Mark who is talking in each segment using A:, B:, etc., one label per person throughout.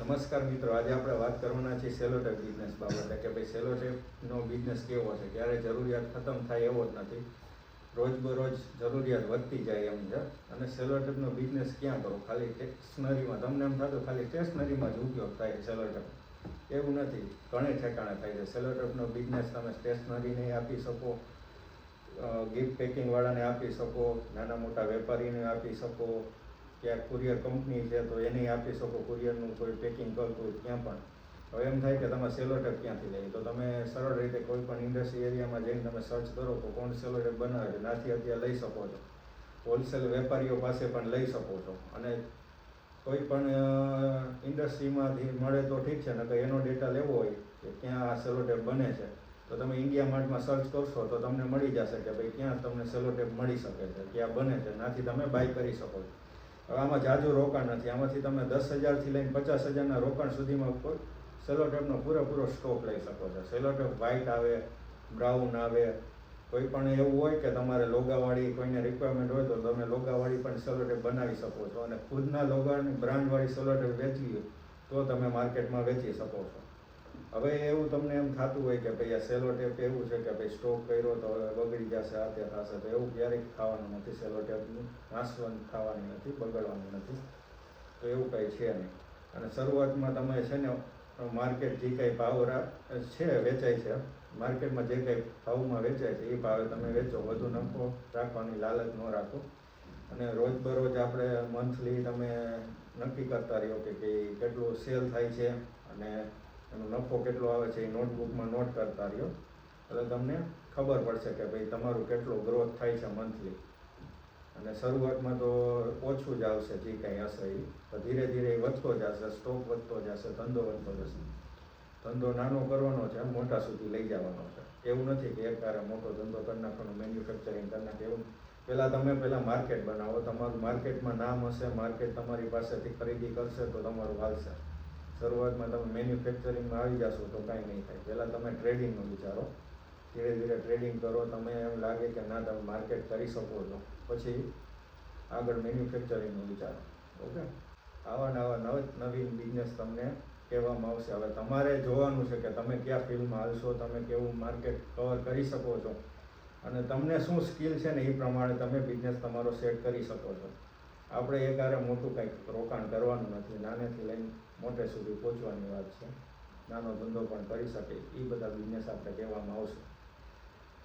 A: નમસ્કાર મિત્રો, આજે આપણે વાત કરવાના છીએ સેલોટેપ બિઝનેસ બાબતે કે ભાઈ સેલોટેપનો બિઝનેસ કેવો છે. ક્યારે જરૂરિયાત ખતમ થાય એવો જ નથી, રોજબરોજ જરૂરિયાત વધતી જાય એમ છે. અને સેલોટેપનો બિઝનેસ ક્યાં કરો? ખાલી સ્ટેશનરીમાં. તમને એમ થતું ખાલી સ્ટેશનરીમાં જ ઉપયોગ થાય છે સેલોટેપ, એવું નથી, ઘણે ઠેકાણે થાય છે. સેલોટેપનો બિઝનેસ તમે સ્ટેશનરીને આપી શકો, ગિફ્ટ પેકિંગવાળાને આપી શકો, નાના મોટા વેપારીને આપી શકો, ક્યાંક કુરિયર કંપની છે તો એને આપી શકો, કુરિયરનું કોઈ પેકિંગ કરતું હોય ત્યાં પણ. હવે એમ થાય કે તમે સેલોટેપ ક્યાંથી લઈ, તો તમે સરળ રીતે કોઈ પણ ઇન્ડસ્ટ્રી એરિયામાં જઈને તમે સર્ચ કરો તો કોણ સેલોટેપ બનાવે છે ત્યાંથી અત્યારે લઈ શકો છો. હોલસેલ વેપારીઓ પાસે પણ લઈ શકો છો. અને કોઈ પણ ઇન્ડસ્ટ્રીમાંથી મળે તો ઠીક છે, નકર એનો ડેટા લેવો હોય કે ક્યાં આ સેલોટેપ બને છે તો તમે ઇન્ડિયા માર્ટમાં સર્ચ કરશો તો તમને મળી જશે કે ભાઈ ક્યાં તમને સેલોટેપ મળી શકે છે, ક્યાં બને છે, ત્યાંથી તમે બાય કરી શકો છો. હવે આમાં જાજુ રોકાણ નથી, આમાંથી તમે 10,000થી લઈને 50,000ના રોકાણ સુધીમાં કોઈ સેલોટેપનો પૂરેપૂરો સ્ટોક લઈ શકો છો. સેલોટેપ વ્હાઇટ આવે, બ્રાઉન આવે, કોઈ પણ એવું હોય કે તમારે લોગાવાળી કોઈને રિક્વાયરમેન્ટ હોય તો તમે લોગાવાળી પણ સેલોટેપ બનાવી શકો છો. અને ખુદના લોગાની બ્રાન્ડવાળી સેલોટેપ વેચવી હોય તો તમે માર્કેટમાં વેચી શકો છો. હવે એવું તમને એમ થતું હોય કે ભાઈ આ સેલોટેપ એવું છે કે ભાઈ સ્ટોક કર્યો તો હવે બગડી જશે, આ તે થશે, તો એવું ક્યારેય થવાનું નથી. સેલોટેપનું નાશવંત થવાની નથી, બગડવાની નથી, તો એવું કંઈ છે નહીં. અને શરૂઆતમાં તમે છે ને માર્કેટ જે કંઈ ભાવ છે વેચાય છે, માર્કેટમાં જે કંઈ ભાવમાં વેચાય છે એ ભાવે તમે વેચો, વધુ નફો રાખવાની લાલચ ન રાખો. અને રોજબરોજ આપણે મંથલી તમે નક્કી કરતા રહ્યો કે કેટલું સેલ થાય છે અને એનો નફો કેટલો આવે છે એ નોટબુકમાં નોટ કરતા રહ્યો, એટલે તમને ખબર પડશે કે ભાઈ તમારું કેટલો ગ્રોથ થાય છે મંથલી. અને શરૂઆતમાં તો ઓછું જ આવશે જે કંઈ હશે એ, તો ધીરે ધીરે એ વધતો જશે, સ્ટોક વધતો જશે, ધંધો વધતો જશે. ધંધો નાનો કરવાનો છે, મોટા સુધી લઈ જવાનો છે. એવું નથી કે એકવારે મોટો ધંધો કરી નાખવાનો, મેન્યુફેક્ચરિંગ કરી નાખે, એવું. પહેલાં માર્કેટ બનાવો, તમારું માર્કેટમાં નામ હશે, માર્કેટ તમારી પાસેથી ખરીદી કરશે તો તમારું હાલશે. શરૂઆતમાં તમે મેન્યુફેક્ચરિંગમાં આવી જશો તો કાંઈ નહીં થાય. પહેલાં તમે ટ્રેડિંગનું વિચારો, ધીરે ધીરે ટ્રેડિંગ કરો, તમે એમ લાગે કે ના તમે માર્કેટ કરી શકો છો, પછી આગળ મેન્યુફેક્ચરિંગનું વિચારો. ઓકે, આવા નવીન બિઝનેસ તમને કહેવામાં આવશે. હવે તમારે જોવાનું છે કે તમે કયા ફિલ્ડમાં હાલશો, તમે કેવું માર્કેટ કવર કરી શકો છો, અને તમને શું સ્કિલ છે ને એ પ્રમાણે તમે બિઝનેસ તમારો સેટ કરી શકો છો. આપણે એકહારે મોટું કંઈક રોકાણ કરવાનું નથી, નાનેથી લઈને મોટે સુધી પહોંચવાની વાત છે. નાનો ધંધો પણ કરી શકે એ બધા બિઝનેસ આપણે કહેવામાં આવશે.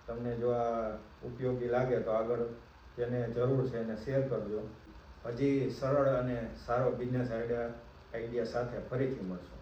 A: તમને જો આ ઉપયોગી લાગે તો આગળ જેને જરૂર છે એને શેર કરજો. હજી સરળ અને સારો બિઝનેસ આઈડિયા સાથે ફરીથી મળશું.